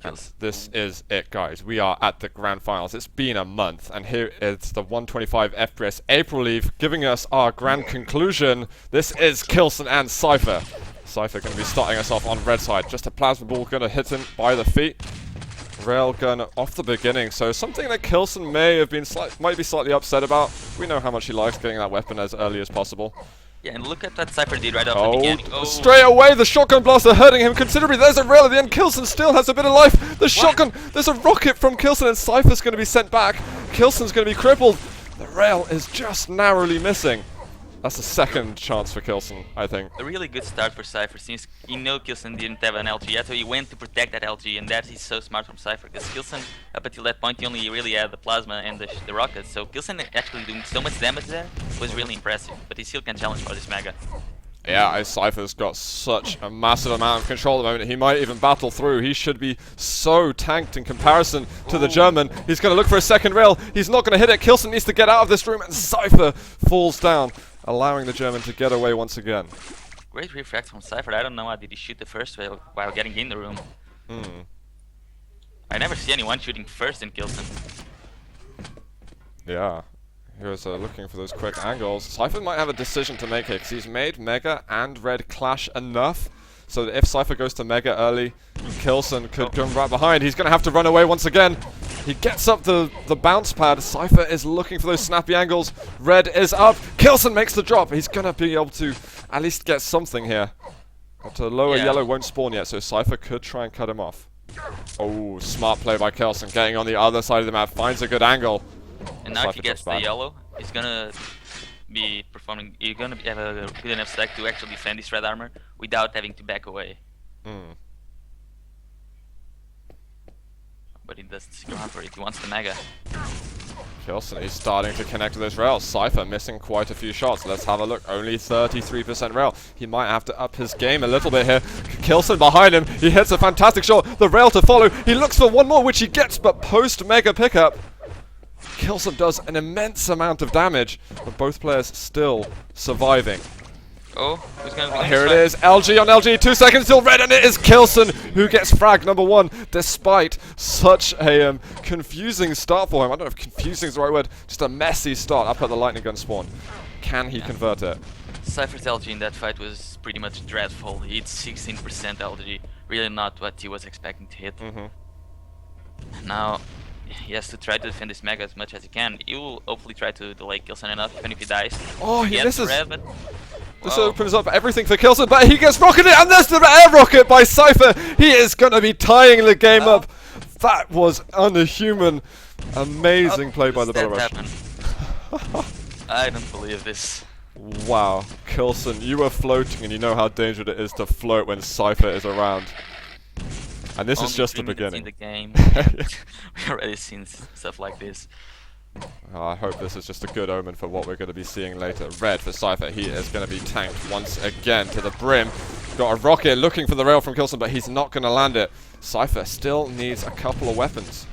kills. This is it, guys. We are at the grand finals. It's been a month, and here is the 125 FPS April Eve giving us our grand conclusion. This is K1llsen and Cypher. Cypher going to be starting us off on red side. Just a plasma ball going to hit him by the feet. Railgun off the beginning, so something that K1llsen may have been might be slightly upset about. We know how much he likes getting that weapon as early as possible. Yeah, and look at what Cypher did right off the beginning. Oh, straight away the shotgun blaster hurting him considerably. There's a rail at the end. K1llsen still has a bit of life. The shotgun, there's a rocket from K1llsen, and Cypher's going to be sent back. K1llsen's going to be crippled. The rail is just narrowly missing. That's the second chance for K1llsen, I think. A really good start for Cypher, since you know K1llsen didn't have an LG yet, so he went to protect that LG, and that is so smart from Cypher, because K1llsen, up until that point, he only really had the plasma and the rockets, so K1llsen actually doing so much damage there was really impressive, but he still can challenge for this mega. Yeah, Cypher's got such a massive amount of control at the moment. He might even battle through. He should be so tanked in comparison to the German. He's going to look for a second rail. He's not going to hit it. K1llsen needs to get out of this room, and Cypher falls down, allowing the German to get away once again. Great reflex from Cypher. I don't know how did he shoot the first rail while getting in the room. I never see anyone shooting first in K1llsen. Yeah. Here's looking for those quick angles. Cypher might have a decision to make here, because he's made Mega and Red clash enough so that if Cypher goes to Mega early, K1llsen could come right behind. He's going to have to run away once again. He gets up the bounce pad. Cypher is looking for those snappy angles. Red is up. K1llsen makes the drop. He's going to be able to at least get something here. But lower yellow won't spawn yet, so Cypher could try and cut him off. Oh, smart play by K1llsen. Getting on the other side of the map. Finds a good angle. And now if he gets the yellow, he's gonna be performing. You're gonna have a good enough stack to actually defend this red armor without having to back away. But he doesn't go on for it. He wants the mega. K1llsen is starting to connect to those rails. Cypher missing quite a few shots. Let's have a look. Only 33% rail. He might have to up his game a little bit here. K1llsen behind him. He hits a fantastic shot. The rail to follow. He looks for one more, which he gets, but post mega pickup, K1llsen does an immense amount of damage, but both players still surviving. Oh, who's going to be here it is, LG on LG, 2 seconds till red, and it is K1llsen who gets frag number 1, despite such a confusing start for him. I don't know if confusing is the right word, just a messy start up at the lightning gun spawn. Can he convert it? Cypher's LG in that fight was pretty much dreadful. He hit 16% LG, really not what he was expecting to hit. Now, he has to try to defend this mega as much as he can. He will hopefully try to delay K1llsen enough, even if he dies. Oh, he misses! Red, but this opens up everything for K1llsen, but he gets rocketed, and there's the air rocket by Cypher! He is going to be tying the game up! That was unhuman. Amazing play by the Belarusian. I don't believe this. Wow, K1llsen, you were floating, and you know how dangerous it is to float when Cypher is around. And this is just the beginning. In the game. We've already seen stuff like this. I hope this is just a good omen for what we're going to be seeing later. Red for Cypher. He is going to be tanked once again to the brim. Got a rocket looking for the rail from K1llsen, but he's not going to land it. Cypher still needs a couple of weapons.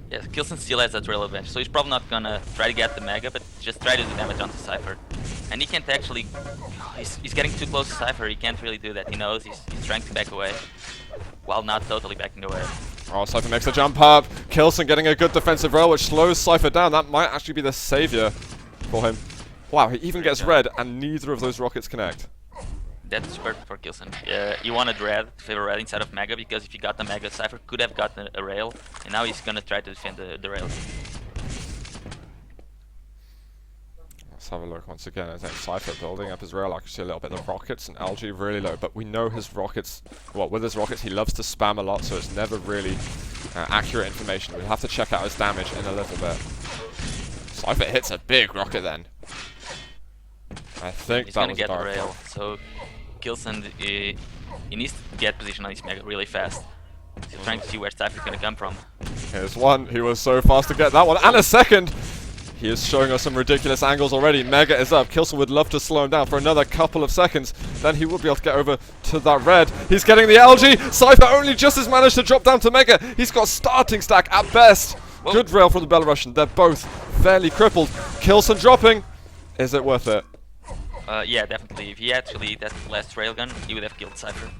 Yeah, K1llsen still has that rail advantage, so he's probably not going to try to get the mega, but just try to do damage onto Cypher. And he can't actually... He's getting too close to Cypher. He can't really do that. He knows he's trying to back away, while not totally backing away. Oh, Cypher makes a jump up. K1llsen getting a good defensive rail, which slows Cypher down. That might actually be the savior for him. Wow, he even gets red, and neither of those rockets connect. That's perfect for K1llsen. You wanted red to favor red instead of mega, because if you got the mega, Cypher could have gotten a rail, and now he's gonna try to defend the rail. Let's have a look once again. I think Cypher building up his rail accuracy a little bit. The rockets and LG really low, but we know his rockets, well, with his rockets he loves to spam a lot, so it's never really accurate information. We'll have to check out his damage in a little bit. Cypher hits a big rocket then. I think he's that gonna was get a the rail, so K1llsen, he needs to get position on his mega really fast. He's trying to see where Cypher's gonna come from. Here's one. He was so fast to get that one, and a second! He is showing us some ridiculous angles already. Mega is up. K1llsen would love to slow him down for another couple of seconds. Then he would be able to get over to that red. He's getting the LG. Cypher only just has managed to drop down to Mega. He's got starting stack at best. Whoa. Good rail from the Belarusian. They're both fairly crippled. K1llsen dropping. Is it worth it? Yeah, definitely. If he actually that last railgun, he would have killed Cypher.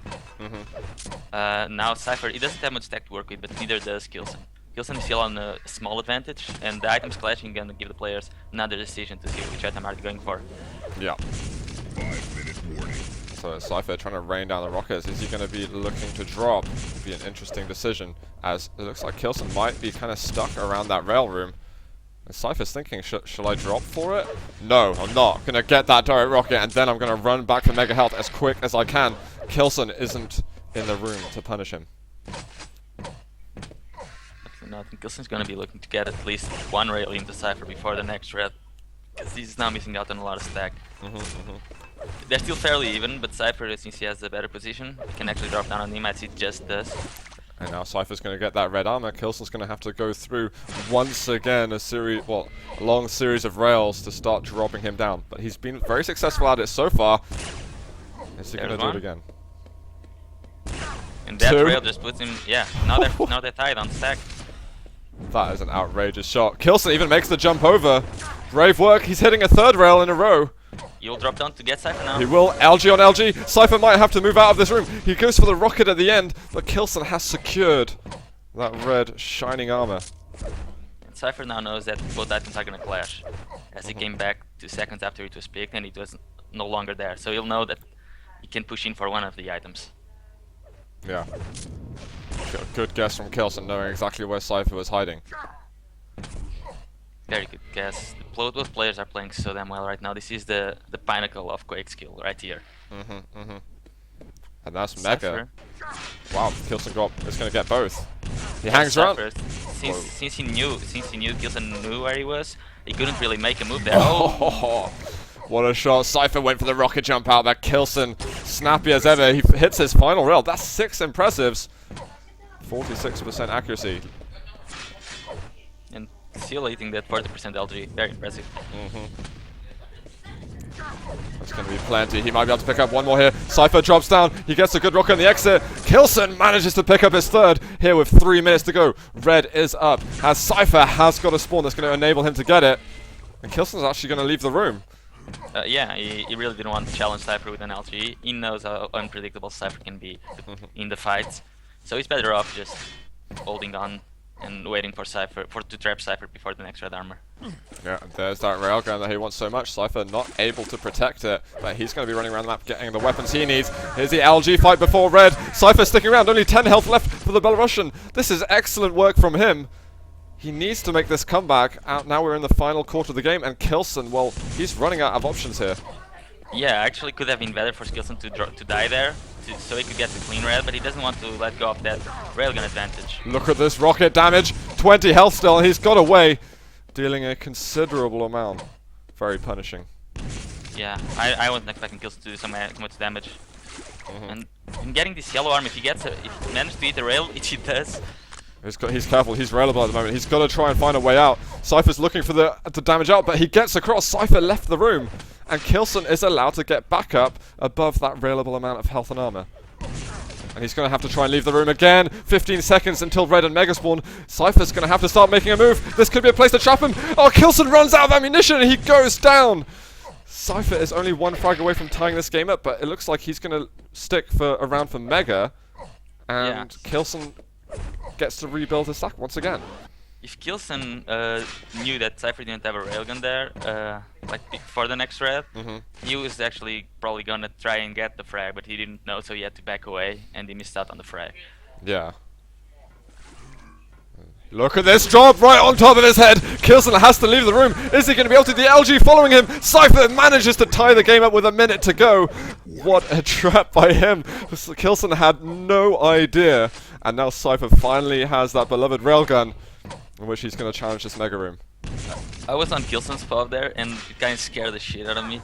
Now Cypher, he doesn't have much tech to work with, but neither does K1llsen. K1llsen is still on a small advantage, and the items clashing gonna give the players another decision to see which item are they going for. Yeah. So Cypher trying to rain down the rockets. Is he going to be looking to drop? Be an interesting decision, as it looks like K1llsen might be kind of stuck around that rail room. And Cypher's thinking, shall I drop for it? No, I'm not. Going to get that direct rocket, and then I'm going to run back for Mega Health as quick as I can. K1llsen isn't in the room to punish him. No, I think K1llsen's going to be looking to get at least one rail into Cypher before the next red, because he's now missing out on a lot of stack. They're still fairly even, but Cypher, since he has a better position, he can actually drop down on him as he just does. And now Cypher's going to get that red armor. K1llsen's going to have to go through once again a long series of rails to start dropping him down. But he's been very successful at it so far. Is he going to do it again? And that rail just puts him. Yeah, now they're tied on stack. That is an outrageous shot. K1llsen even makes the jump over. Brave work. He's hitting a third rail in a row. You'll drop down to get Cypher now. He will. LG on LG. Cypher might have to move out of this room. He goes for the rocket at the end, but K1llsen has secured that red shining armor. And Cypher now knows that both items are going to clash, as he came back 2 seconds after it was picked and it was no longer there. So he'll know that he can push in for one of the items. Yeah. Good guess from K1llsen, knowing exactly where Cypher was hiding. Very good guess. Both players are playing so damn well right now. This is the pinnacle of Quake skill right here. And that's Mega. Wow, K1llsen is going to get both. He hangs around. Since he knew K1llsen knew where he was, he couldn't really make a move there. What a shot. Cypher went for the rocket jump out, but K1llsen, snappy as ever, he hits his final rail. That's 6 impressives. 46% accuracy. And still hitting that 40% LG. Very impressive. That's going to be plenty. He might be able to pick up one more here. Cypher drops down. He gets a good rocket on the exit. K1llsen manages to pick up his third here with 3 minutes to go. Red is up, as Cypher has got a spawn that's going to enable him to get it. And K1llsen's actually going to leave the room. Yeah, he really didn't want to challenge Cypher with an LG. He knows how unpredictable Cypher can be in the fights. So he's better off just holding on and waiting for Cypher to trap Cypher before the next red armor. Yeah, there's that railgun that he wants so much. Cypher not able to protect it, but he's going to be running around the map getting the weapons he needs. Here's the LG fight before red. Cypher sticking around, only 10 health left for the Belarusian. This is excellent work from him. He needs to make this comeback. Now we're in the final quarter of the game, and K1llsen, well, he's running out of options here. Yeah, actually could have been better for K1llsen to die there, so he could get the clean red, but he doesn't want to let go of that railgun advantage. Look at this rocket damage. 20 health still, and he's got away, dealing a considerable amount. Very punishing. Yeah, I wasn't expecting K1llsen to do so much damage. And in getting this yellow arm, if he manages to hit the rail, which he does. He's careful, he's railable at the moment. He's got to try and find a way out. Cypher's looking for the damage out, but he gets across. Cypher left the room, and K1llsen is allowed to get back up above that railable amount of health and armor. And he's going to have to try and leave the room again. 15 seconds until red and mega spawn. Cypher's going to have to start making a move. This could be a place to trap him. Oh, K1llsen runs out of ammunition, and he goes down. Cypher is only 1 frag away from tying this game up, but it looks like he's going to stick for a round for Mega. And K1llsen gets to rebuild his stack once again. If K1llsen knew that Cypher didn't have a railgun there, like for the next red, he was actually probably gonna try and get the frag, but he didn't know, so he had to back away, and he missed out on the frag. Yeah. Look at this drop right on top of his head. K1llsen has to leave the room. Is he going to be able to? The LG following him. Cypher manages to tie the game up with a minute to go. What a trap by him. K1llsen had no idea. And now Cypher finally has that beloved railgun, in which he's going to challenge this mega room. I was on K1llsen's spot there, and it kind of scared the shit out of me.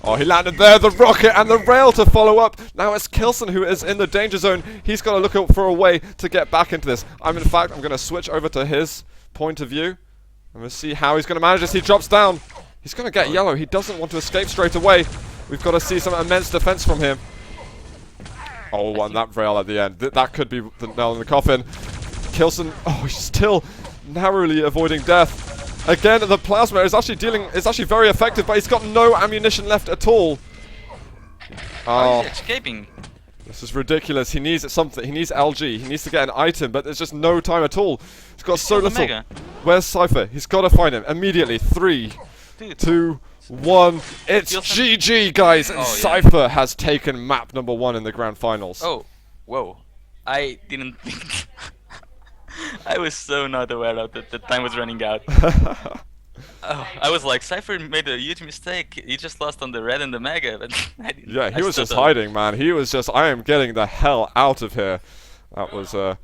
Oh, he landed there, the rocket and the rail to follow up. Now it's K1llsen who is in the danger zone. He's got to look out for a way to get back into this. In fact, I'm going to switch over to his point of view. I'm going to see how he's going to manage this. He drops down. He's going to get yellow. He doesn't want to escape straight away. We've got to see some immense defense from him. Oh, and that rail at the end. That could be the nail in the coffin. K1llsen, oh, he's still narrowly avoiding death. Again, the plasma is actually very effective, but he's got no ammunition left at all. Oh, he's escaping. This is ridiculous. He needs something. He needs LG. He needs to get an item, but there's just no time at all. He's got so little. Mega. Where's Cypher? He's got to find him immediately. 3, 2, 1. It's GG, guys, and Cypher has taken map number 1 in the grand finals. Oh, whoa! I didn't think. I was so not aware of that. The time was running out. Oh, I was like, Cypher made a huge mistake. He just lost on the red and the mega. But yeah, he was just hiding, man. He was just, I am getting the hell out of here. That was a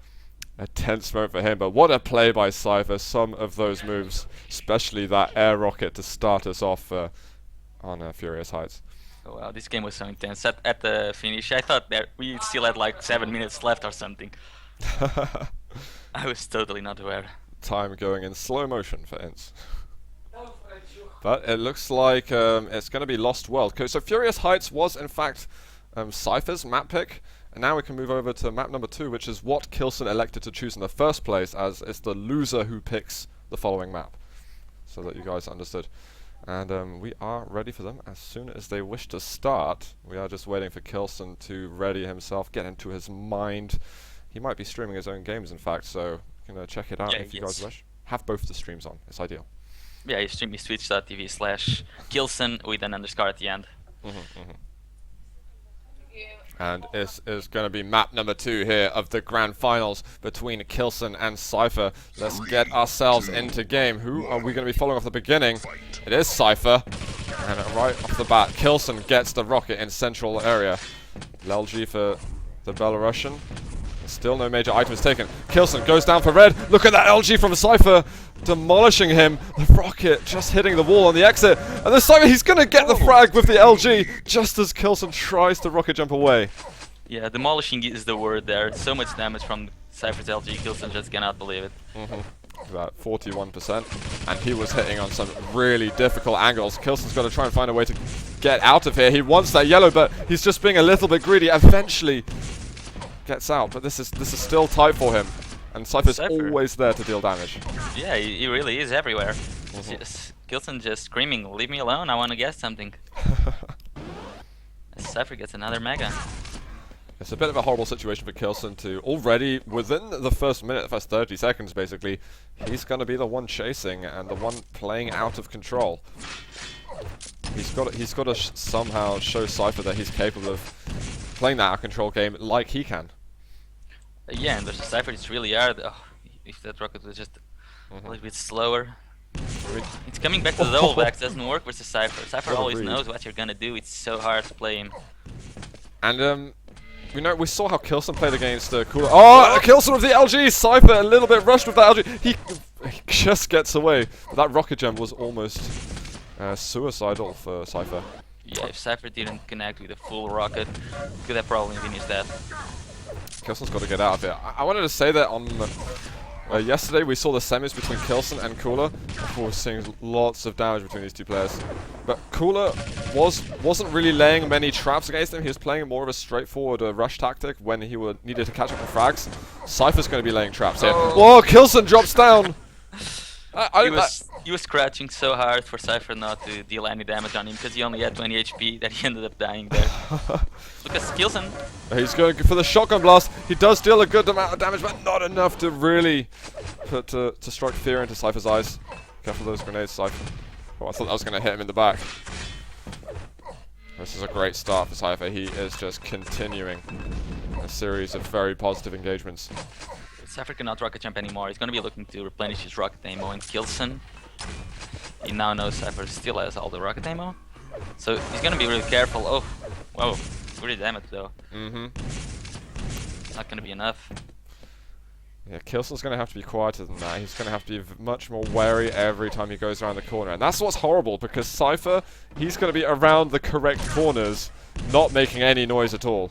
tense moment for him. But what a play by Cypher. Some of those moves, especially that air rocket to start us off on Furious Heights. Oh, wow, this game was so intense. At the finish, I thought that we still had like 7 minutes left or something. I was totally not aware. Time going in slow motion for Ince. But it looks like it's going to be Lost World. So Furious Heights was in fact Cypher's map pick. And now we can move over to map number 2, which is what K1llsen elected to choose in the first place, as it's the loser who picks the following map. So that you guys understood. And we are ready for them as soon as they wish to start. We are just waiting for K1llsen to ready himself, get into his mind. He might be streaming his own games, in fact, so you can check it out if you guys wish. Have both the streams on. It's ideal. Yeah, you stream me twitch.tv/K1llsen with an underscore at the end. And this is going to be map number 2 here of the grand finals between K1llsen and Cypher. Let's get ourselves into game. Who are we going to be following off the beginning? It is Cypher. And right off the bat, K1llsen gets the rocket in central area. LG for the Belarusian. Still no major items taken. K1llsen goes down for red. Look at that LG from Cypher. Demolishing him. The rocket just hitting the wall on the exit. And the Cypher, he's going to get the frag with the LG just as K1llsen tries to rocket jump away. Yeah, demolishing is the word there. So much damage from Cypher's LG. K1llsen just cannot believe it. About 41%. And he was hitting on some really difficult angles. K1llsen's got to try and find a way to get out of here. He wants that yellow, but he's just being a little bit greedy. Eventually gets out, but this is still tight for him. And Cypher's always there to deal damage. Yeah, he really is everywhere. K1llsen just screaming, leave me alone, I want to get something. Cypher gets another mega. It's a bit of a horrible situation for K1llsen to already, within the first minute, the first 30 seconds basically, he's going to be the one chasing and the one playing out of control. He's got to somehow show Cypher that he's capable of playing that out of control game like he can. Yeah, and versus Cypher it's really hard. Oh, if that rocket was just a little bit slower. It's coming back to the double backs, doesn't work versus Cypher. Cypher always knows what you're gonna do, it's so hard to play him. And we saw how K1llsen played against Cooler. Oh, K1llsen with the LG! Cypher a little bit rushed with that LG. He just gets away. But that rocket jump was almost suicidal for Cypher. Yeah, if Cypher didn't connect with a full rocket, could have probably finished that. K1llsen's got to get out of here. I wanted to say that on yesterday we saw the semis between K1llsen and Cooler. We were seeing lots of damage between these two players. But Cooler wasn't really laying many traps against him. He was playing more of a straightforward rush tactic when he needed to catch up with frags. Cypher's going to be laying traps here. Whoa, K1llsen drops down! He was scratching so hard for Cypher not to deal any damage on him because he only had 20 HP that he ended up dying there. Look at K1llsen. He's going for the shotgun blast. He does deal a good amount of damage, but not enough to really to strike fear into Cypher's eyes. Careful those grenades, Cypher. Oh, I thought that was going to hit him in the back. This is a great start for Cypher. He is just continuing a series of very positive engagements. Cypher cannot rocket jump anymore. He's going to be looking to replenish his rocket ammo, and K1llsen, he now knows Cypher still has all the rocket ammo, so he's going to be really careful. Oh, whoa, pretty damaged though. Not going to be enough. Yeah, K1llsen's going to have to be quieter than that. He's going to have to be much more wary every time he goes around the corner, and that's what's horrible because Cypher, he's going to be around the correct corners, not making any noise at all.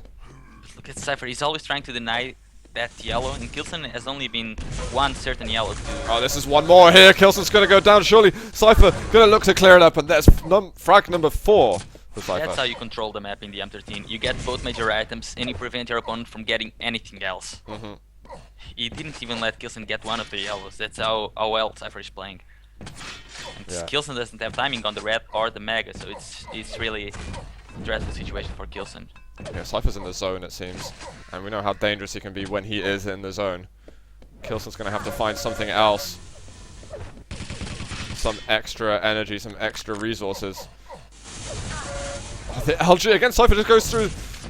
Look at Cypher. He's always trying to deny that yellow, and K1llsen has only been one certain yellow to... Oh, this is one more here. K1llsen's going to go down, surely. Cypher going to look to clear it up, and that's frag number 4 for Cypher. That's how you control the map in the M13. You get both major items, and you prevent your opponent from getting anything else. He didn't even let K1llsen get one of the yellows. That's how well Cypher is playing. And Yeah. K1llsen doesn't have timing on the red or the mega, so it's really a dreadful situation for K1llsen. Yeah, Cypher's in the zone, it seems. And we know how dangerous he can be when he is in the zone. K1llsen's going to have to find something else. Some extra energy, some extra resources. Oh, the LG again, Cypher just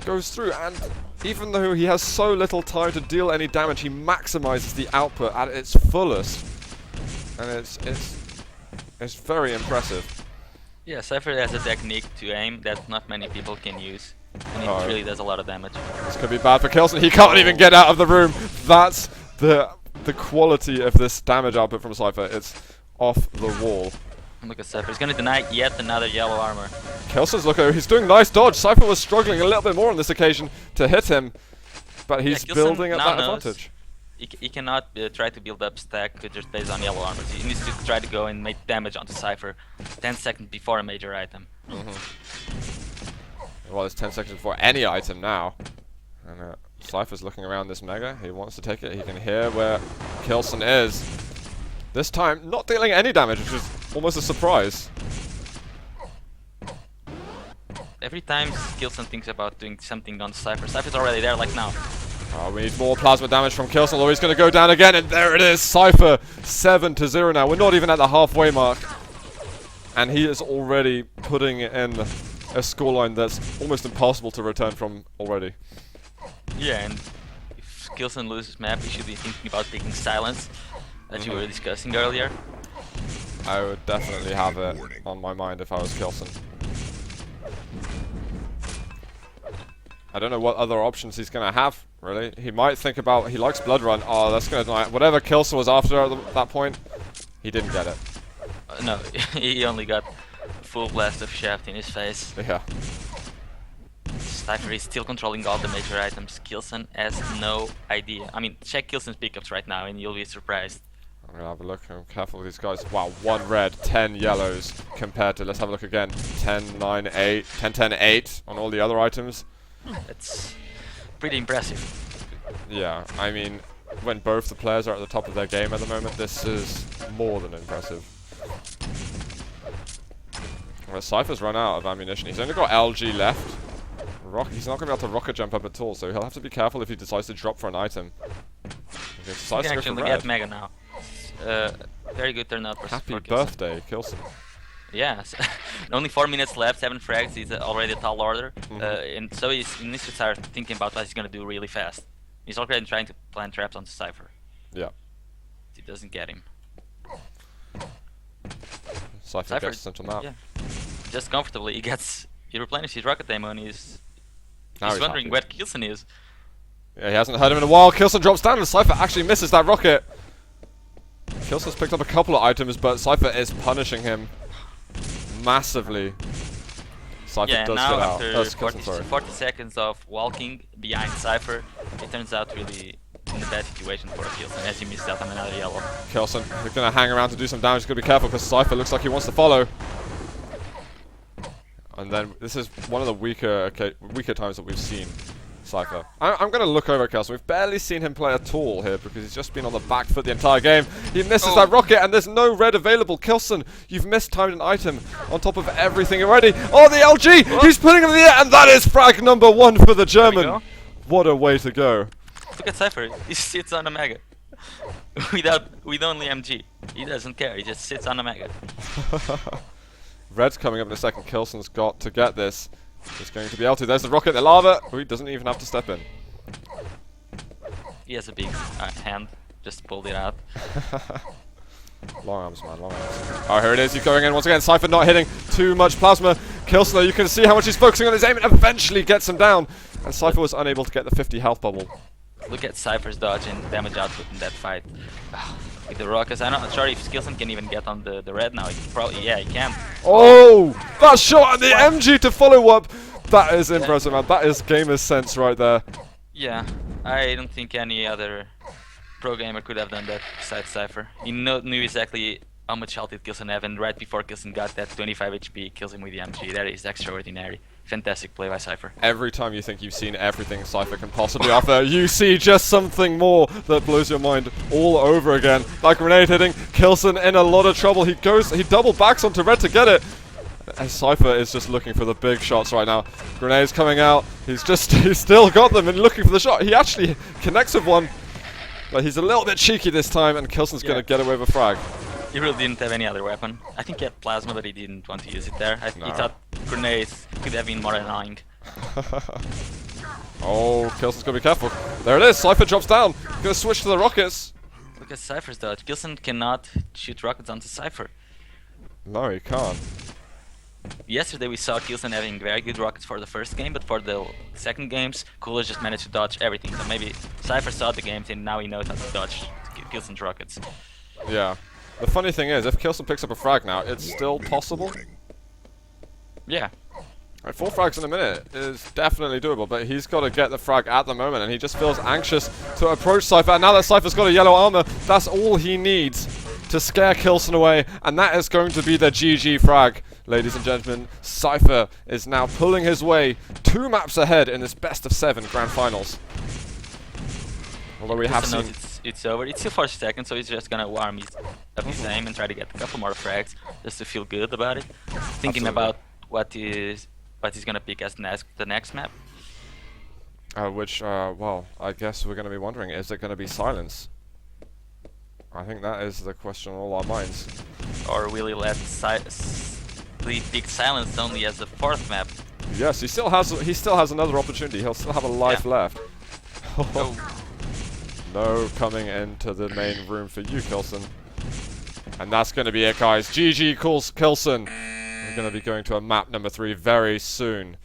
goes through, and even though he has so little time to deal any damage, he maximizes the output at its fullest. And it's very impressive. Yeah, Cypher has a technique to aim that not many people can use. And it really does a lot of damage. This could be bad for K1llsen. He can't even get out of the room. That's the quality of this damage output from Cypher. It's off the wall. Look at Cypher. He's gonna deny yet another yellow armor. K1llsen's looking. He's doing nice dodge. Cypher was struggling a little bit more on this occasion to hit him, but he's building up that advantage. He cannot try to build up stack just based on yellow armor. He needs to try to go and make damage onto Cypher 10 seconds before a major item. Well, it's 10 seconds before any item now. And Cypher's looking around this mega. He wants to take it. He can hear where K1llsen is. This time, not dealing any damage, which is almost a surprise. Every time K1llsen thinks about doing something on Cypher, Cypher's already there like now. Oh, we need more plasma damage from K1llsen, although he's going to go down again, and there it is! Cypher 7-0 now. We're not even at the halfway mark. And he is already putting in a scoreline that's almost impossible to return from already. Yeah, and if K1llsen loses map, he should be thinking about taking silence, that you were discussing earlier. I would definitely have it on my mind if I was K1llsen. I don't know what other options he's going to have, really. He might think about, he likes Blood Run. Oh, that's going to deny it. Whatever K1llsen was after at that point, he didn't get it. No, he only got a full blast of shaft in his face. Yeah. Cypher is still controlling all the major items. K1llsen has no idea. I mean, check K1llsen's pickups right now and you'll be surprised. I'm going to have a look. I'm careful with these guys. Wow, 1 red, 10 yellows compared to, let's have a look again, 10, 9, 8, 10, 10, 8 on all the other items. That's pretty impressive. Yeah, I mean, when both the players are at the top of their game at the moment, this is more than impressive. Well, Cypher's run out of ammunition. He's only got LG left. He's not going to be able to rocket jump up at all, so he'll have to be careful if he decides to drop for an item. He can actually get Mega now. Very good turnout for Happy birthday, K1llsen. Yeah, only 4 minutes left, 7 frags, he's already a tall order. And so he needs to start thinking about what he's going to do really fast. He's already trying to plant traps onto Cypher. Yeah. He doesn't get him. Cypher gets central map. Yeah. Just comfortably, he replenishes his rocket ammo and he's wondering happy. where K1llsen is. Yeah, he hasn't heard him in a while. K1llsen drops down and Cypher actually misses that rocket. K1llsen's picked up a couple of items, but Cypher is punishing him massively. Cypher Yeah, does now get out. after 40 seconds of walking behind Cypher, it turns out really in a bad situation for K1llsen as he missed out on another yellow. K1llsen, he's going to hang around to do some damage. He's got to be careful because Cypher looks like he wants to follow. And then this is one of the weaker times that we've seen Cypher. I'm going to look over at K1llsen. We've barely seen him play at all here because he's just been on the back foot the entire game. He misses that rocket and there's no red available. K1llsen, you've mistimed an item on top of everything already. Oh, the LG! What? He's putting him in the air and that is frag number 1 for the German. What a way to go. Look at Cypher. He sits on a Mega. with only MG. He doesn't care. He just sits on a Mega. Red's coming up in a second. K1llsen's got to get this. He's going to be able to. There's the rocket, the lava. Oh, he doesn't even have to step in. He has a big hand. Just pulled it out. Long arms, man. Long arms. Oh, here it is. He's going in once again. Cypher not hitting too much plasma. K1llsen, you can see how much he's focusing on his aim and eventually gets him down. And Cypher was unable to get the 50 health bubble. Look at Cypher's dodge and damage output in that fight. With the rockets, I'm not sure if K1llsen can even get on the red now. He probably, yeah, he can. Oh, that shot and the MG to follow up. That is impressive, man. That is gamer's sense right there. Yeah, I don't think any other pro gamer could have done that besides Cypher. He knew exactly how much health did K1llsen have, and right before K1llsen got that 25 HP, kills him with the MG. That is extraordinary. Fantastic play by Cypher. Every time you think you've seen everything Cypher can possibly offer, you see just something more that blows your mind all over again. That grenade hitting, kkillsen in a lot of trouble. He double backs onto red to get it. And Cypher is just looking for the big shots right now. Grenades coming out. He's still got them and looking for the shot. He actually connects with one, but he's a little bit cheeky this time, and kkillsen's going to get away with a frag. He really didn't have any other weapon. I think he had plasma, but he didn't want to use it there. He thought grenades could have been more annoying. Oh, kkillsen's got to be careful. There it is. Cypher drops down. Going to switch to the rockets. Look at Cypher's dodge. kkillsen cannot shoot rockets onto Cypher. No, he can't. Yesterday we saw kkillsen having very good rockets for the first game, but for the second games, K1llsen just managed to dodge everything. So maybe Cypher saw the games and now he knows how to dodge kkillsen's rockets. Yeah. The funny thing is, if kkillsen picks up a frag now, it's still possible. Yeah. Right, 4 frags in a minute is definitely doable, but he's got to get the frag at the moment, and he just feels anxious to approach Cypher. And now that Cypher's got a yellow armor, that's all he needs to scare kkillsen away, and that is going to be the GG frag. Ladies and gentlemen, Cypher is now pulling his way 2 maps ahead in this best of 7 grand finals. Although we have seen... It's over. It's still 4 seconds, so he's just gonna warm up his aim and try to get a couple more frags just to feel good about it. Thinking about what he's gonna pick as the next map. Well, I guess we're gonna be wondering, is it gonna be silence? I think that is the question on all our minds. Or will he let he pick silence only as the 4th map? Yes, he still has another opportunity. He'll still have a life left. Oh. No coming into the main room for you, kkillsen. And that's going to be it, guys. GG kkillsen. We're going to be going to a map number 3 very soon.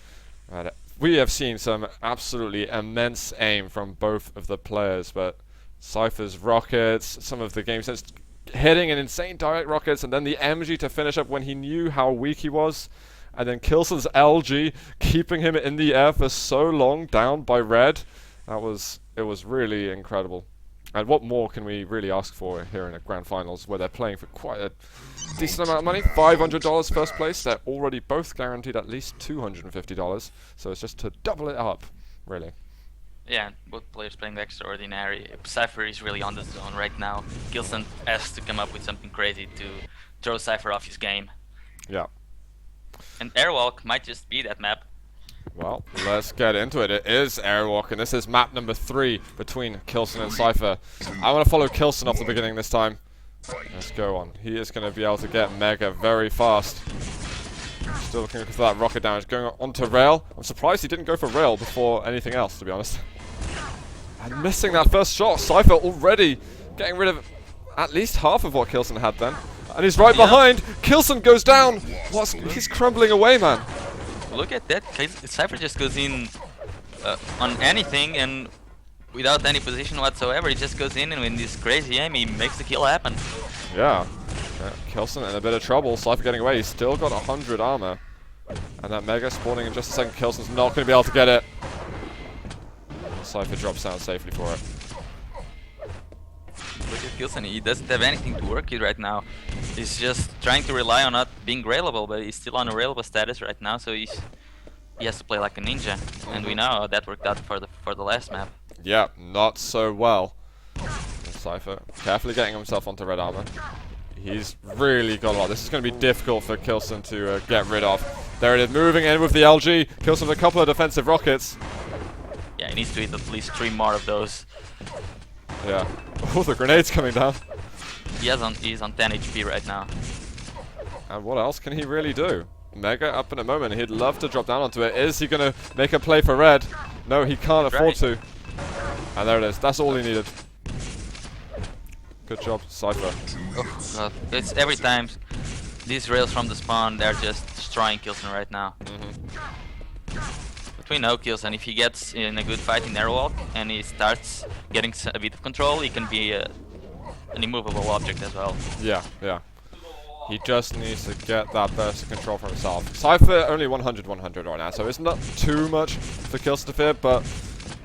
We have seen some absolutely immense aim from both of the players, but Cypher's rockets, some of the game sense hitting an insane direct rockets, and then the MG to finish up when he knew how weak he was. And then kkillsen's LG keeping him in the air for so long, down by red. It was really incredible. And what more can we really ask for here in a grand finals where they're playing for quite a decent amount of money? $500 first place. They're already both guaranteed at least $250. So it's just to double it up, really. Yeah, both players playing extraordinary. Cypher is really on the zone right now. kkillsen has to come up with something crazy to throw Cypher off his game. Yeah. And Airwalk might just be that map. Well, let's get into it. It is Airwalk, and this is map number 3 between kkillsen and Cypher. I want to follow kkillsen off the beginning this time. Let's go on. He is going to be able to get Mega very fast. Still looking for that rocket damage. Going onto rail. I'm surprised he didn't go for rail before anything else, to be honest. And missing that first shot. Cypher already getting rid of at least half of what kkillsen had then. And he's right behind. kkillsen goes down. He's crumbling away, man. Look at that. Cypher just goes in on anything and without any position whatsoever. He just goes in, and with this crazy aim, he makes the kill happen. Yeah. kkillsen in a bit of trouble. Cypher getting away. He's still got 100 armor. And that Mega spawning in just a second. kkillsen's not going to be able to get it. Cypher drops down safely for it. Look at kkillsen. He doesn't have anything to work with right now. He's just trying to rely on not being railable, but he's still on a railable status right now, so he has to play like a ninja. And we know how that worked out for the last map. Yeah, not so well. Cypher carefully getting himself onto red armor. He's really got a lot. This is going to be difficult for kkillsen to get rid of. There it is, moving in with the LG. kkillsen with a couple of defensive rockets. Yeah, he needs to hit at least 3 more of those. Yeah. Oh, the grenade's coming down. He's on 10 HP right now. And what else can he really do? Mega up in a moment. He'd love to drop down onto it. Is he going to make a play for red? No, he can't afford to. And there it is. That's all he needed. Good job, Cypher. Oh, God. It's every time these rails from the spawn, they're just destroying kkillsen right now. But we know kkillsen, if he gets in a good fight in Airwalk and he starts getting a bit of control, he can be an immovable object as well. Yeah, yeah. He just needs to get that burst of control for himself. Cypher only 100-100 right now, so it's not too much for kkillsen to fear, but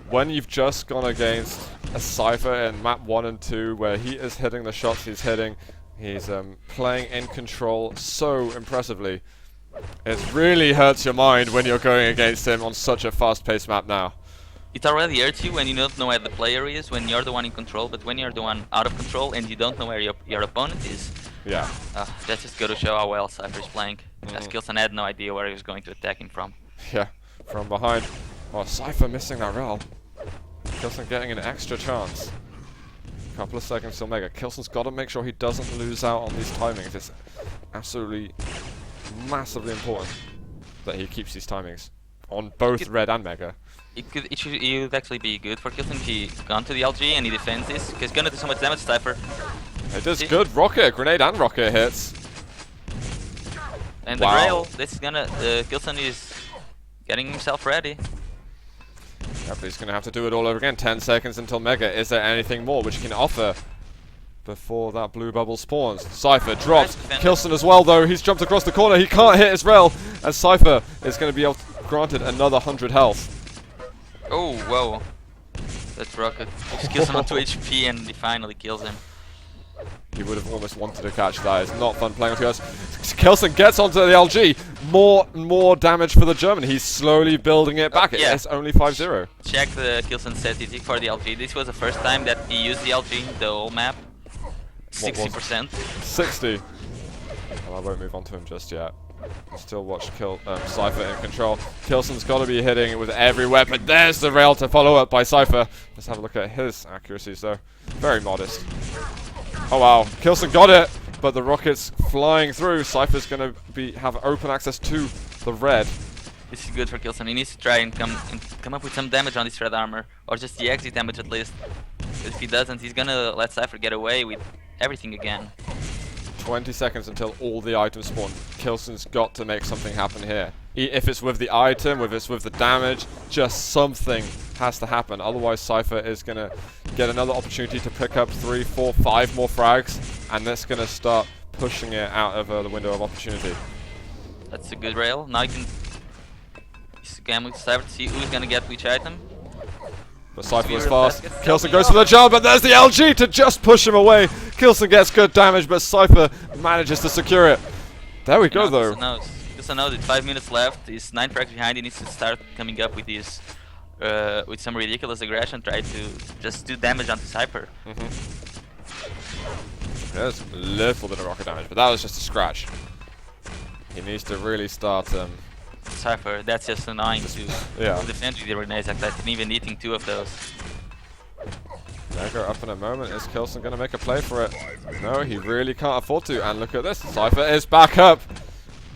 when you've just gone against a Cypher in map 1 and 2, where he is hitting the shots he's hitting, he's playing in control so impressively, It really hurts your mind when you're going against him on such a fast-paced map now. It already hurts you when you don't know where the player is, when you're the one in control, but when you're the one out of control and you don't know where your opponent is, Yeah. that just goes to show how well Cypher is playing. As K1llsen had no idea where he was going to attack him from. Yeah, from behind. Oh, Cypher missing that rel. K1llsen getting an extra chance. Couple of seconds till Mega. K1llsen's got to make sure he doesn't lose out on these timings. It's absolutely massively important that he keeps these timings on both Red and Mega. It would actually be good for K1llsen if he gone to the LG and he defends this, because he's gonna do so much damage to Cypher. It does good rocket, grenade and rocket hits. And the rail, this is gonna, K1llsen is getting himself ready. Yeah, but he's going to have to do it all over again. 10 seconds until Mega. Is there anything more which he can offer before that blue bubble spawns? Cypher drops. K1llsen as well, though. He's jumped across the corner. He can't hit his rel. And Cypher is going to be granted another 100 health. Oh, whoa. That's rocket. Just kills him on 2 HP and he finally kills him. He would have almost wanted to catch that. It's not fun playing with us. K1llsen gets onto the LG. More damage for the German. He's slowly building it back. Yeah. It's only 5-0. Check the K1llsen statistic for the LG. This was the first time that he used the LG, the whole map. 60%. 60. Well, I won't move on to him just yet. Still watch Cypher in control. K1llsen's got to be hitting with every weapon. There's the rail to follow up by Cypher. Let's have a look at his accuracies though. Very modest. Oh wow, K1llsen got it, but the rocket's flying through. Cypher's going to have open access to the red. This is good for K1llsen. He needs to try and come up with some damage on this red armor, or just the exit damage at least. If he doesn't, he's gonna let Cypher get away with everything again. 20 seconds until all the items spawn. K1llsen's got to make something happen here. If it's with the item, if it's with the damage, just something has to happen. Otherwise, Cypher is going to get another opportunity to pick up 3, 4, 5 more frags, and that's going to start pushing it out of the window of opportunity. That's a good rail. Now you can gambling with Cypher to see who's going to get which item. But Cypher was fast. K1llsen goes for the jump, but there's the LG to just push him away. K1llsen gets good damage, but Cypher manages to secure it. There we go, though. K1llsen knows it. 5 minutes left. He's 9 frags behind. He needs to start coming up with his, with some ridiculous aggression. Try to just do damage onto Cypher. There's a little bit of rocket damage, but that was just a scratch. He needs to really start. Cypher, that's just annoying to defend with the grenades like that, and even eating 2 of those. Mega up in a moment. Is K1llsen going to make a play for it? No, he really can't afford to. And look at this. Cypher is back up.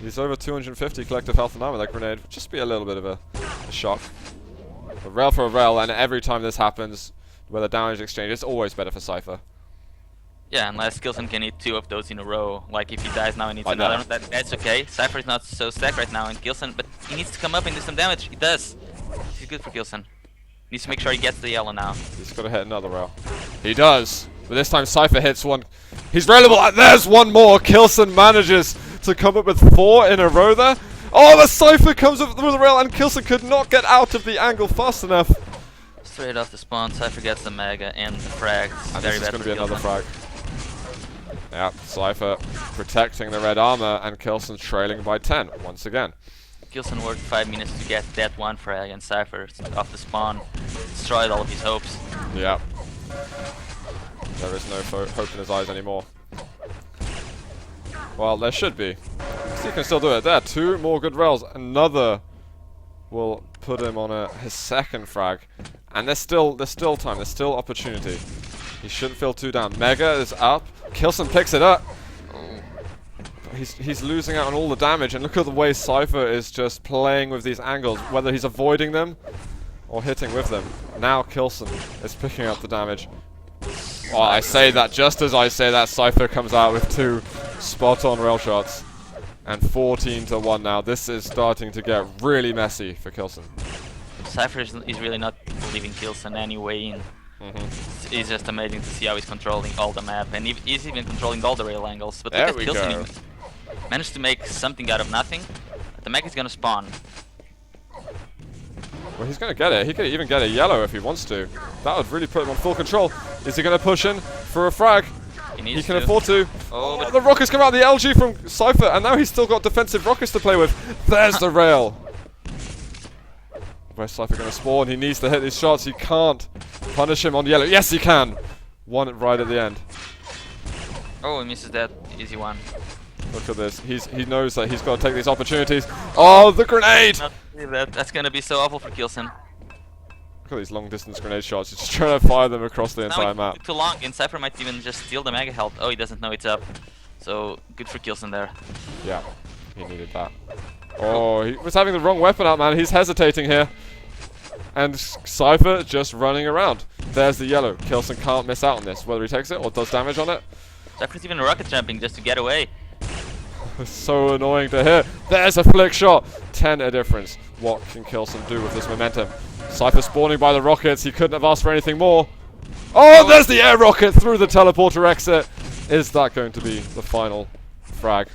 He's over 250 collective health and armor. That grenade would just be a little bit of a shock. A rail for a rail, and every time this happens, where the damage exchange, it's always better for Cypher. Yeah, unless K1llsen can hit 2 of those in a row. Like if he dies now and needs another one, that's okay. Cypher is not so stacked right now, and K1llsen, but he needs to come up and do some damage. He does. This is good for K1llsen. Needs to make sure he gets the yellow now. He's got to hit another rail. He does. But this time Cypher hits one. He's railable. There's one more. K1llsen manages to come up with 4 in a row there. Oh, the Cypher comes up with a rail, and K1llsen could not get out of the angle fast enough. Straight off the spawn, Cypher gets the Mega and the frag. And this is going to be another frag. Yeah, Cypher protecting the red armor, and K1llsen trailing by 10 once again. K1llsen worked 5 minutes to get that one frag, and Cypher off the spawn destroyed all of his hopes. Yeah. There is no hope in his eyes anymore. Well, there should be. He can still do it. There, 2 more good rails. Another will put him on his second frag, and there's still time. There's still opportunity. He shouldn't feel too down. Mega is up. K1llsen picks it up. He's losing out on all the damage, and look at the way Cypher is just playing with these angles, whether he's avoiding them or hitting with them. Now K1llsen is picking up the damage. Oh, I say that just as I say that, Cypher comes out with 2 spot-on rail shots. And 14-1 now. This is starting to get really messy for K1llsen. Cypher is really not leaving K1llsen anyway in. It's just amazing to see how he's controlling all the map, and he's even controlling all the rail angles. But look at K1llsen, he managed to make something out of nothing. The mech is gonna spawn. Well, he's gonna get it. He could even get a yellow if he wants to. That would really put him on full control. Is he gonna push in for a frag? He can afford to. Oh, but The rockets come out of the LG from Cypher, and now he's still got defensive rockets to play with. There's the rail. Where's Cypher going to spawn? He needs to hit these shots. He can't punish him on yellow. Yes, he can. One right at the end. oh, he misses that easy one. Look at this. He knows that he's got to take these opportunities. Oh, the grenade! That's gonna be so awful for K1llsen. Look at these long-distance grenade shots. He's just trying to fire them across the entire map. Too long, and Cypher might even just steal the mega health. Oh, he doesn't know it's up. So good for K1llsen there. Yeah, he needed that. Oh, he was having the wrong weapon out, man. He's hesitating here. And Cypher just running around. There's the yellow. K1llsen can't miss out on this, whether he takes it or does damage on it. Cypher's even rocket jumping just to get away. So annoying to hear. There's a flick shot. 10 a difference. What can K1llsen do with this momentum? Cypher spawning by the rockets. He couldn't have asked for anything more. Oh, there's the air rocket through the teleporter exit. Is that going to be the final frag?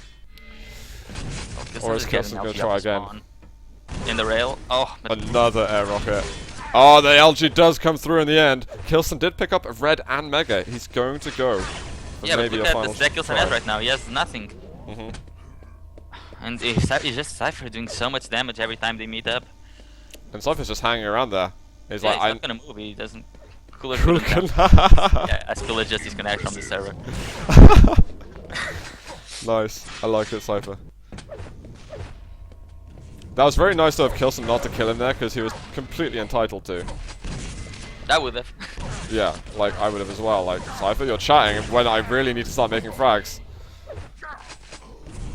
Or is K1llsen going to try again? In the rail. Oh, but another air rocket. Oh, the LG does come through in the end. K1llsen did pick up a red and mega. He's going to go for yeah, maybe but a look final at the stack K1llsen has right now. He has nothing. Mm-hmm. And it's just Cypher doing so much damage every time they meet up. And Cypher's just hanging around there. He's Yeah, like, he's not gonna move. He doesn't. Cooler. Yeah, as Cooler just disconnect from the server. Nice. I like it, Cypher. That was very nice of K1llsen not to kill him there, because he was completely entitled to. That would have. Yeah, like I would have as well. Like, Cypher, you're chatting when I really need to start making frags.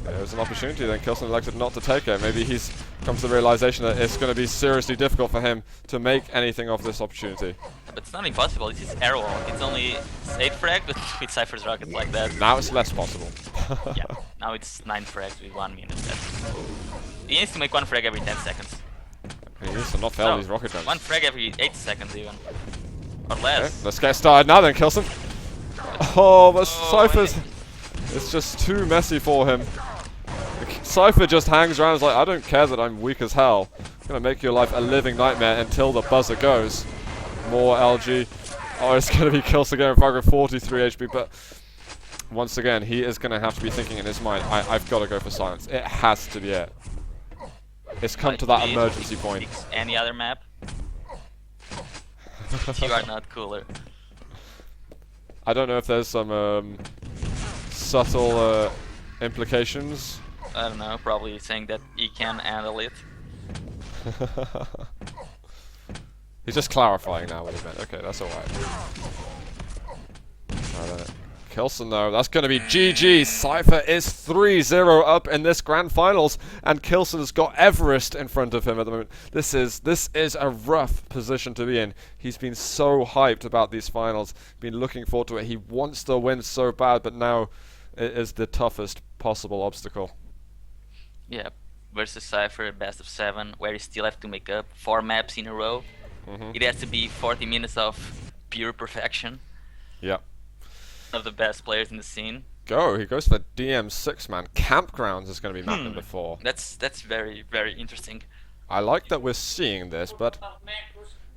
It was an opportunity, then K1llsen elected not to take it. Maybe he's come to the realization that it's going to be seriously difficult for him to make anything of this opportunity. But it's not impossible. This is arrow. It's only 8 frag, but with Cypher's rockets like that. Now it's less possible. Yeah, now it's 9 frags with 1 minute. He needs to make 1 frag every 10 seconds. He needs to not fail these rocket jumps. 1 frag every 8 seconds even. Or less. Okay, let's get started now then, K1llsen. Oh, but Cypher's... It's just too messy for him. Cypher just hangs around and is like, I don't care that I'm weak as hell. I'm going to make your life a living nightmare until the buzzer goes. More LG. Oh, it's going to be K1llsen again with 43 HP, but once again, he is going to have to be thinking in his mind, I've got to go for silence. It has to be it. It's come to that emergency point. Any other map? You are not Cooler. I don't know if there's some subtle implications. I don't know, probably saying that he can handle it. He's just clarifying now what he meant. Okay, that's alright. K1llsen though, that's going to be GG. Cypher is 3-0 up in this grand finals, and K1llsen's got Everest in front of him at the moment. This is a rough position to be in. He's been so hyped about these finals, been looking forward to it. He wants to win so bad, but now it is the toughest possible obstacle. Yeah, versus Cypher, best of 7, where you still have to make up 4 maps in a row. It has to be 40 minutes of pure perfection. Yeah. One of the best players in the scene. He goes for DM6, man. Campgrounds is going to be map number 4. That's very, very interesting. I like that we're seeing this, but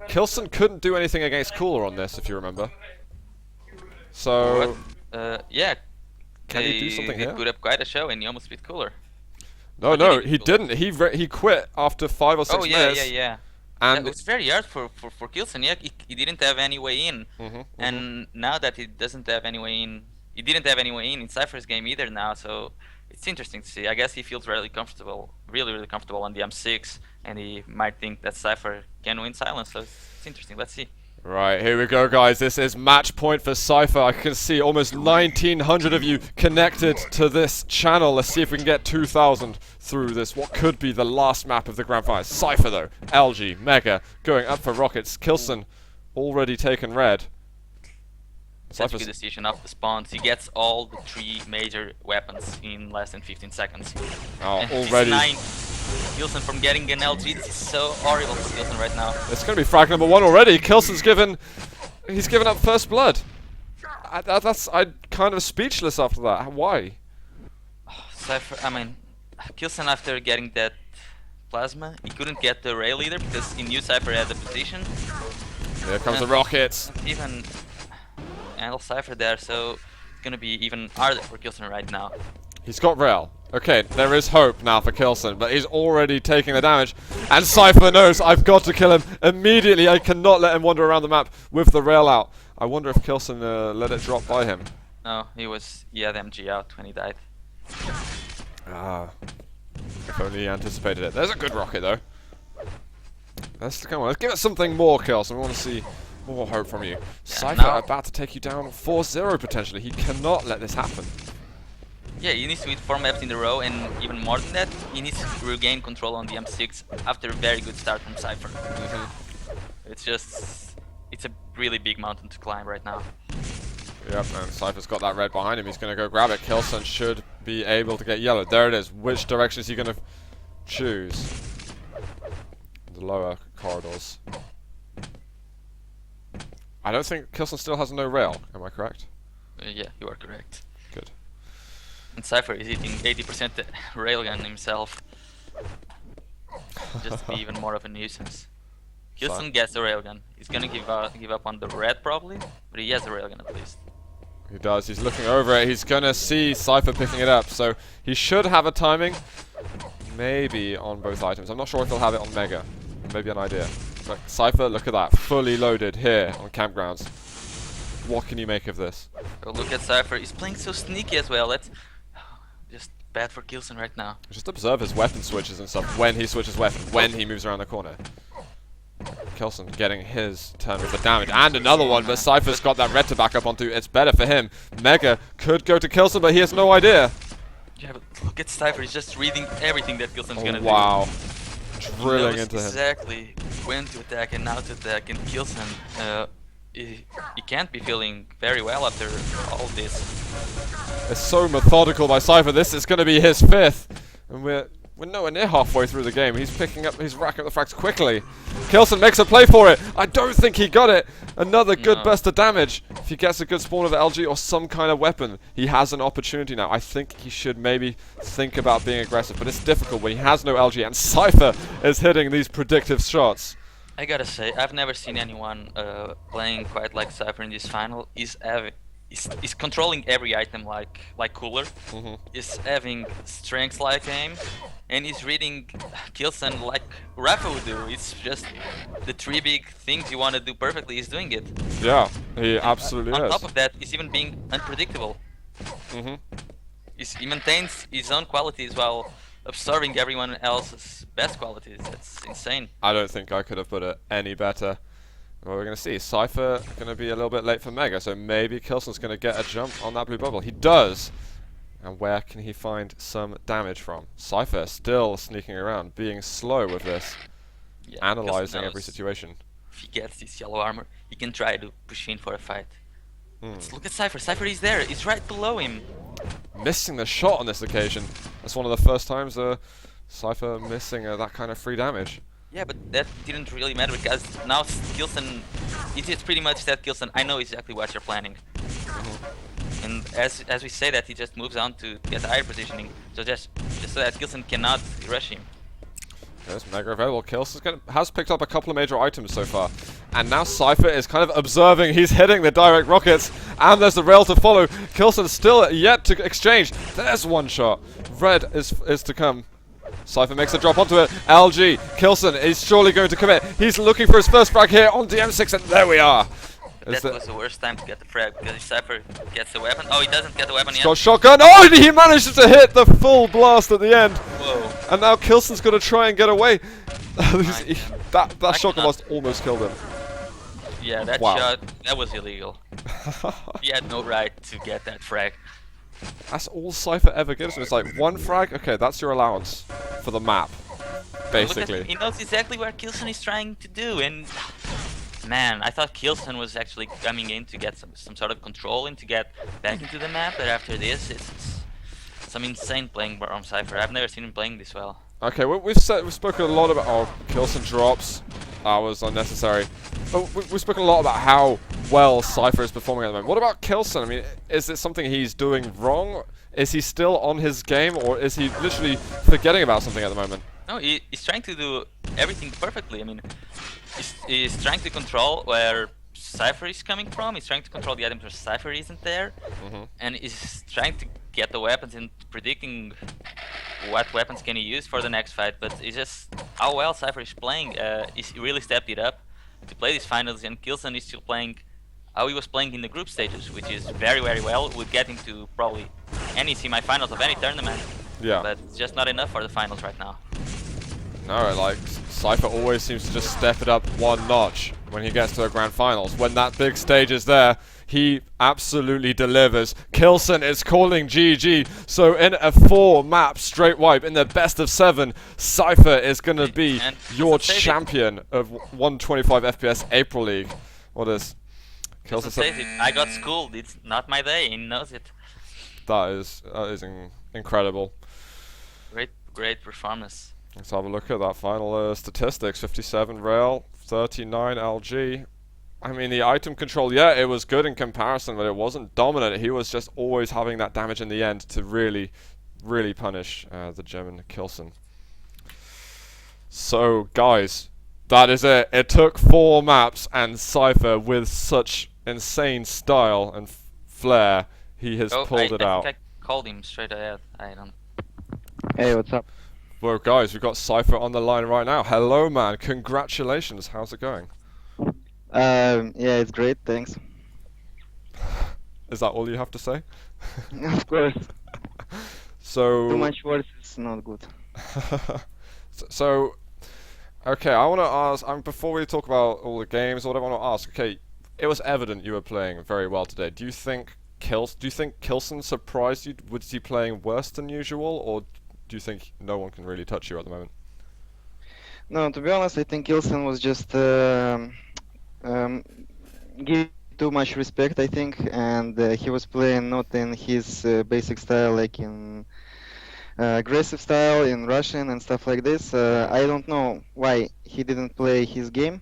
K1llsen couldn't do anything against Cooler on this, if you remember. So... yeah. Can he do something here? He put up quite a show and he almost beat Cooler. No, he didn't. He quit after 5 or 6 minutes. Yeah. And it's very hard for K1llsen. Yeah, he didn't have any way in, and now that he doesn't have any way in, he didn't have any way in Cypher's game either now. So it's interesting to see. I guess he feels really comfortable, really comfortable on the M6, and he might think that Cypher can win silence. So it's interesting. Let's see. Right, here we go, guys. This is match point for Cypher. I can see almost 1,900 of you connected to this channel. Let's see if we can get 2,000 through this. What could be the last map of the Grand Finals? Cypher, though. LG, Mega, going up for rockets. K1llsen already taken red. That's a good decision off the spawns. He gets all the 3 major weapons in less than 15 seconds. Oh, and already. K1llsen from getting an LG. This is so horrible for K1llsen right now. It's going to be frag number 1 already. K1llsen's he's given up first blood. I'm kind of speechless after that. Why? Cypher, I mean, K1llsen after getting that plasma, he couldn't get the rail either because he knew Cypher had the position. Here comes the rockets. Even handle Cypher there, so gonna be even harder for K1llsen right now. He's got rail. Okay, there is hope now for K1llsen, but he's already taking the damage. And Cypher knows I've got to kill him immediately. I cannot let him wander around the map with the rail out. I wonder if K1llsen let it drop by him. No, he had MG out when he died. Ah, if only he anticipated it. There's a good rocket though. Come on, let's give it something more, K1llsen. We want to see more hope from you. Cypher about to take you down 4-0 potentially. He cannot let this happen. Yeah, he needs to win 4 maps in a row, and even more than that, he needs to regain control on the M6 after a very good start from Cypher. It's a really big mountain to climb right now. Yep, and Cypher's got that red behind him. He's going to go grab it. K1llsen should be able to get yellow. There it is. Which direction is he going to choose? The lower corridors. I don't think K1llsen still has no rail. Am I correct? Yeah, you are correct. Good. And Cypher is hitting 80% railgun himself. Just to be even more of a nuisance. K1llsen gets a railgun. He's gonna give up on the red probably, but he has a railgun at least. He does. He's looking over it. He's gonna see Cypher picking it up, so he should have a timing. Maybe on both items. I'm not sure if he'll have it on Mega. Maybe an idea. But Cypher, look at that, fully loaded here on campgrounds. What can you make of this? Oh, look at Cypher. He's playing so sneaky as well. That's just bad for K1llsen right now. Just observe his weapon switches and stuff when he switches weapon, when he moves around the corner. K1llsen getting his turn with the damage, and another one, but Cypher's got that red to back up onto. It's better for him. Mega could go to K1llsen, but he has no idea. Yeah, but look at Cypher. He's just reading everything that K1llsen's gonna do. Wow. Drilling into him. Exactly when to attack and how to attack, and K1llsen, he can't be feeling very well after all this. It's so methodical by Cypher. This is going to be his 5th, and we're nowhere near halfway through the game. He's racking up the frags quickly. K1llsen makes a play for it. I don't think he got it. Another good burst of damage. If he gets a good spawn of LG or some kind of weapon, he has an opportunity now. I think he should maybe think about being aggressive, but it's difficult when he has no LG and Cypher is hitting these predictive shots. I gotta say, I've never seen anyone playing quite like Cypher in this final. He's controlling every item like K1llsen. He's having strength like aim, and he's reading K1llsen like Rafa would do. It's just the 3 big things you want to do perfectly. He's doing it. Yeah, he absolutely is. On top of that, he's even being unpredictable. He maintains his own qualities while absorbing everyone else's best qualities. That's insane. I don't think I could have put it any better. Well, we're going to see. Cypher going to be a little bit late for Mega, so maybe K1llsen's going to get a jump on that blue bubble. He does! And where can he find some damage from? Cypher still sneaking around, being slow with this. Yeah, analyzing every situation. If he gets this yellow armor, he can try to push in for a fight. Let's look at Cypher. Cypher is there. He's right below him. Missing the shot on this occasion. That's one of the first times Cypher missing that kind of free damage. Yeah, but that didn't really matter because now K1llsen, it's pretty much that K1llsen, I know exactly what you're planning. And as we say that, he just moves on to get higher positioning, so just so that K1llsen cannot rush him. There's Mega available. K1llsen has picked up a couple of major items so far. And now Cypher is kind of observing. He's hitting the direct rockets. And there's the rail to follow. K1llsen still yet to exchange. There's one shot. Red is to come. Cypher makes a drop onto it. LG. K1llsen is surely going to commit. He's looking for his first frag here on DM6. And there we are. That was the worst time to get the frag because Cypher gets the weapon. Oh, he doesn't get the weapon yet. Got shotgun. Oh, he manages to hit the full blast at the end. Whoa. And now K1llsen's going to try and get away. that shotgun blast almost killed him. Yeah, that shot, that was illegal. He had no right to get that frag. That's all Cypher ever gives him. It's like 1 frag, okay, that's your allowance for the map, basically. He knows exactly where K1llsen is trying to do, and man, I thought K1llsen was actually coming in to get some sort of control and to get back into the map, but after this, it's some insane playing from Cypher. I've never seen him playing this well. Okay, we've spoken a lot about... Oh, K1llsen drops. That was unnecessary. But we've spoken a lot about how well Cypher is performing at the moment. What about K1llsen? I mean, is it something he's doing wrong? Is he still on his game, or is he literally forgetting about something at the moment? No, he's trying to do everything perfectly. I mean, he's trying to control where Cypher is coming from. He's trying to control the items where Cypher isn't there, and he's trying to get the weapons and predicting what weapons can he use for the next fight. But it's just how well Cypher is playing. He's really stepped it up to play these finals, and K1llsen is still playing how he was playing in the group stages, which is very, very well. Would get him to probably any semi-finals of any tournament. Yeah. But it's just not enough for the finals right now. No, like, Cypher always seems to just step it up one notch when he gets to the grand finals. When that big stage is there, he absolutely delivers. K1llsen is calling GG. So in a 4-map straight wipe, in the best of 7, Cypher is going to be your champion of 125 FPS April League. What is... K1llsen says it. I got schooled. It's not my day. He knows it. That is incredible. Great performance. Let's have a look at that final statistics. 57 rail, 39 LG. I mean, the item control, yeah, it was good in comparison, but it wasn't dominant. He was just always having that damage in the end to really, really punish the German K1llsen. So, guys, that is it. It took 4 maps, and Cypher, with such insane style and flair, he has pulled it out. I think I called him straight ahead. I don't... Hey, what's up? Well, guys, we've got Cypher on the line right now. Hello, man. Congratulations. How's it going? Yeah, it's great, thanks. Is that all you have to say? Of course. So... Too much words is not good. So, okay, I want to ask, before we talk about all the games, what I want to ask, okay, it was evident you were playing very well today. Do you think K1llsen surprised you? Was he playing worse than usual, or do you think no one can really touch you at the moment? No, to be honest, I think K1llsen was just giving too much respect, I think, and he was playing not in his basic style, like in aggressive style, in Russian and stuff like this. I don't know why he didn't play his game,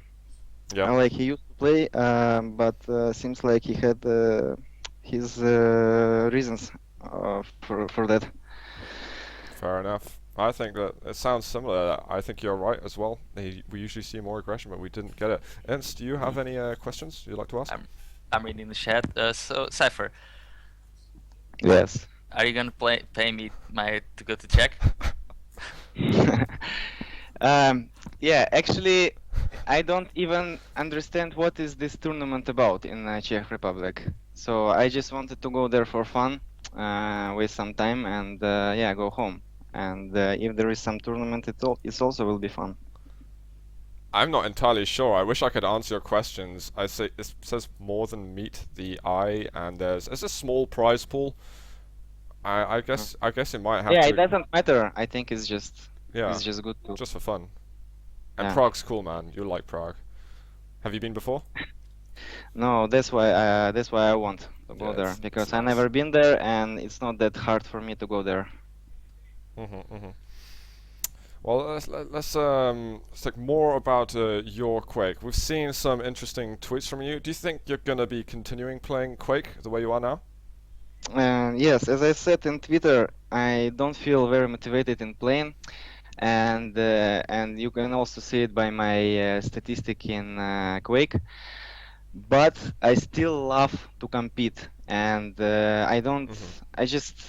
like he used to play, but seems like he had his reasons for that. Fair enough. I think that it sounds similar. I think you're right as well. We usually see more aggression, but we didn't get it. Ernst, do you have any questions you'd like to ask? I'm reading the chat. So, Cypher. Yes. Are you gonna pay me to go to Czech? Yeah, actually, I don't even understand what is this tournament about in Czech Republic. So I just wanted to go there for fun, waste some time, and yeah, go home. And if there is some tournament, it also will be fun. I'm not entirely sure. I wish I could answer your questions. I say it says more than meet the eye, and there's a small prize pool. I guess it might have. Yeah, it doesn't matter. I think it's just it's just good to just for fun. And Prague's cool, man. You'll like Prague. Have you been before? No, that's why I want to go there, because I've never been there, and it's not that hard for me to go there. Well, let's talk more about your Quake. We've seen some interesting tweets from you. Do you think you're gonna be continuing playing Quake the way you are now? Yes, as I said in Twitter, I don't feel very motivated in playing, and you can also see it by my statistic in Quake. But I still love to compete, and I don't.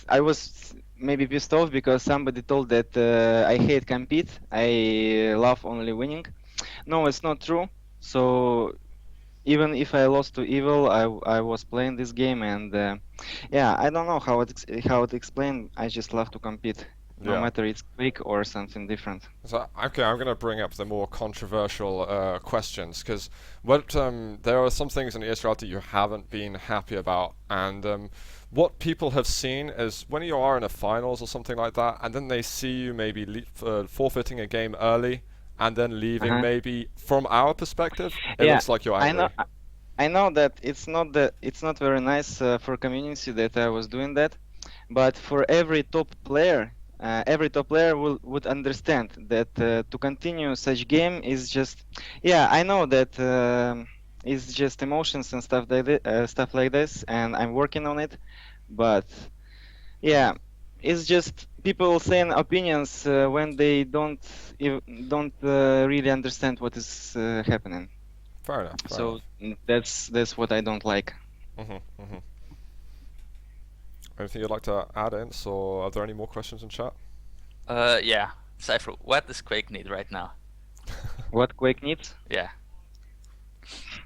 I was maybe pissed off because somebody told that I hate compete. I love only winning. No, it's not true. So even if I lost to Evil, I was playing this game, and yeah, I don't know how it explained. I just love to compete, no matter it's Quake or something different. So okay, I'm going to bring up the more controversial questions, because there are some things in ESL that you haven't been happy about, and what people have seen is when you are in a finals or something like that, and then they see you maybe forfeiting a game early and then leaving. Maybe from our perspective, it looks like you're angry. I know that it's not very nice for community that I was doing that, but for every top player would understand that to continue such game is just, I know that it's just emotions and stuff like this, and I'm working on it, but yeah, it's just people saying opinions when they don't really understand what is happening. Fair enough. Fair So that's what I don't like. enough. Anything you'd like to add, Ince, or are there any more questions in chat? Yeah. Cypher, what does Quake need right now? What Quake needs Yeah.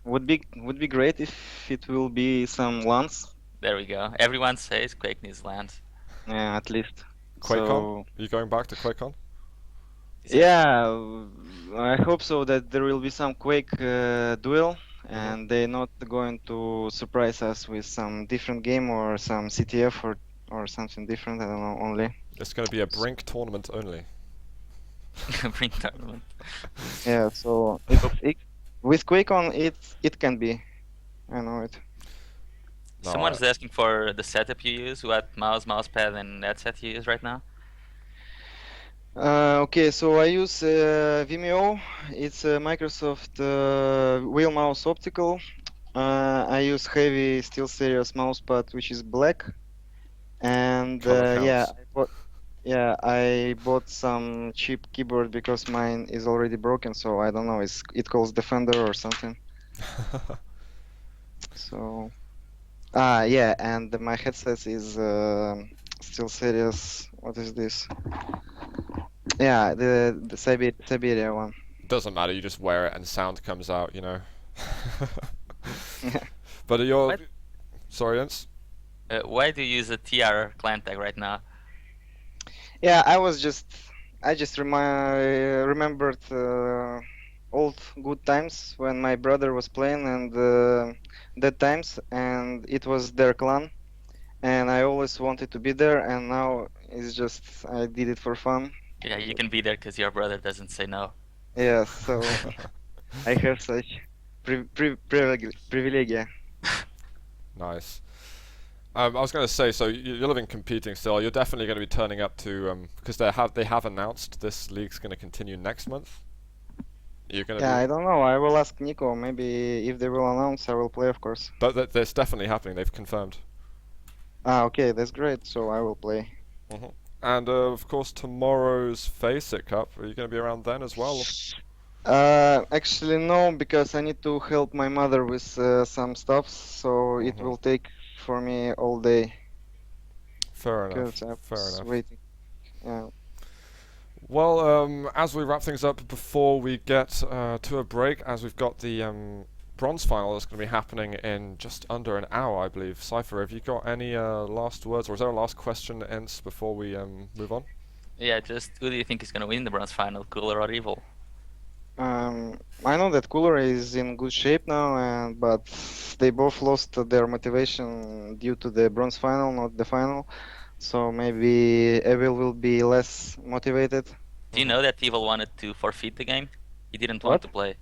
would be great if it will be some LANs, There we go. Everyone says Quake needs lands. at least. QuakeCon? So Are you going back to QuakeCon? yeah, I hope so that there will be some Quake duel, and they're not going to surprise us with some different game or some CTF or something different. I don't know only. It's going to be a Brink tournament only. Bring tournament. Yeah, so with Quake on it can be. I know it. No, Someone's asking for the setup you use, what mousepad, and headset you use right now. Okay, so I use Vimeo. It's a Microsoft wheel mouse optical. I use heavy SteelSeries mousepad, which is black. And Color counts. I bought some cheap keyboard because mine is already broken. So I don't know. It calls Defender or something. So yeah, and my headset is SteelSeries. What is this? Yeah, the Siberia one. Doesn't matter, you just wear it and sound comes out, you know. Yeah. But you're... What? Sorry, Ince? Why do you use a TR clan tag right now? Yeah, I just remembered old good times when my brother was playing and that times, and it was their clan, and I always wanted to be there, and now it's just I did it for fun. Yeah, you can be there because your brother doesn't say no. Yeah, so I have such privilege. Nice. I was going to say, so you're living competing still. You're definitely going to be turning up to because they have announced this league's going to continue next month. You're going to Yeah, be, I don't know. I will ask Nico. Maybe if they will announce, I will play, of course. but that's definitely happening. They've confirmed. Okay, that's great. So I will play. And of course, tomorrow's Face It Cup. Are you going to be around then as well? Actually, no, because I need to help my mother with some stuff, so it will take for me all day. Fair enough. Because I Fair was enough. waiting. Yeah. Well, as we wrap things up, before we get to a break, as we've got the bronze final that's going to be happening in just under an hour, I believe. Cypher, have you got any last words, or is there a last question, Ents, before we move on? Yeah, just who do you think is gonna win the bronze final, Cooler or Evil? I know that Cooler is in good shape now, but they both lost their motivation due to the bronze final, not the final. So maybe Evil will be less motivated. Do you know that Evil wanted to forfeit the game? He didn't What? want to play.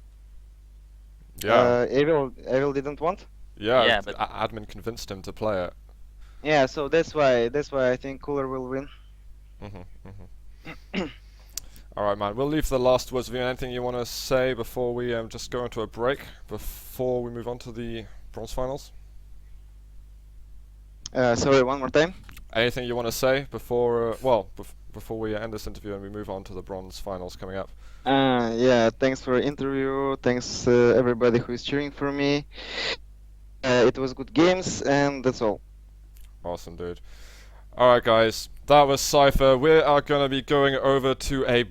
Yeah. Evil didn't want. Yeah, Yeah, but- admin convinced him to play it. Yeah, so that's why I think Cooler will win. Alright, man, we'll leave the last words of you. Anything you want to say before we just go into a break, before we move on to the bronze finals? Sorry, one more time. Anything you want to say before, before we end this interview and we move on to the bronze finals coming up? Yeah, thanks for the interview. Thanks everybody who is cheering for me. It was good games, and that's all. Awesome, dude. Alright, guys, that was Cypher. We are going to be going over to a